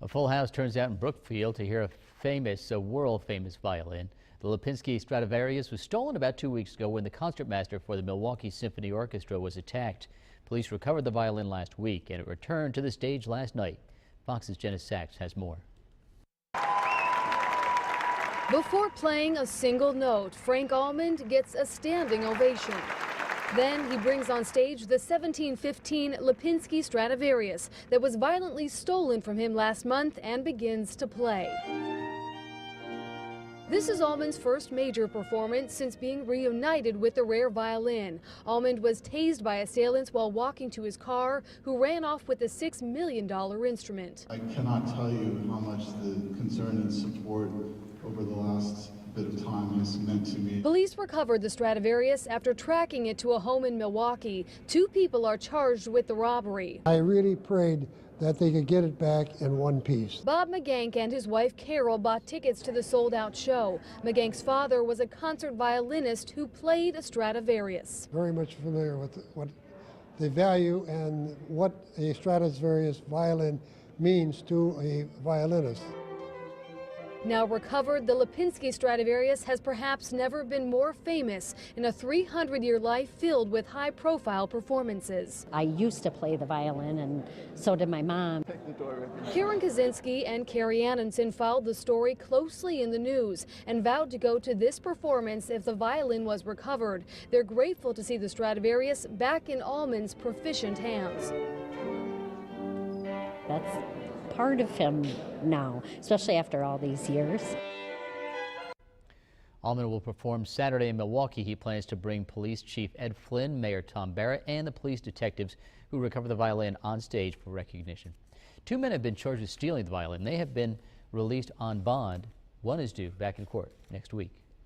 A full house turns out in Brookfield to hear a world-famous violin. The Lipinski Stradivarius was stolen about 2 weeks ago when the concertmaster for the Milwaukee Symphony Orchestra was attacked. Police recovered the violin last week and it returned to the stage last night. Fox's Jenna Sachs has more. Before playing a single note, Frank Almond gets a standing ovation. Then he brings on stage the 1715 Lipinski Stradivarius that was violently stolen from him last month and begins to play. This is Almond's first major performance since being reunited with the rare violin. Almond was tased by assailants while walking to his car, who ran off with the $6 million instrument. I cannot tell you how much the concern and support over the last bit of time has meant to me. Police recovered the Stradivarius after tracking it to a home in Milwaukee. 2 people are charged with the robbery. I really prayed that they could get it back in one piece. Bob McGank and his wife Carol bought tickets to the sold-out show. McGank's father was a concert violinist who played a Stradivarius. Very much familiar with what the value and what a Stradivarius violin means to a violinist. Now recovered, the Lipinski Stradivarius has perhaps never been more famous in a 300-year life filled with high-profile performances. I used to play the violin, and so did my mom. Karen Kaczynski and Carrie Annenson followed the story closely in the news and vowed to go to this performance if the violin was recovered. They're grateful to see the Stradivarius back in Almond's proficient hands. That's part of him now, especially after all these years. Almond will perform Saturday in Milwaukee. He plans to bring Police Chief Ed Flynn, Mayor Tom Barrett, and the police detectives who recovered the violin on stage for recognition. 2 men have been charged with stealing the violin. They have been released on bond. One is due back in court next week.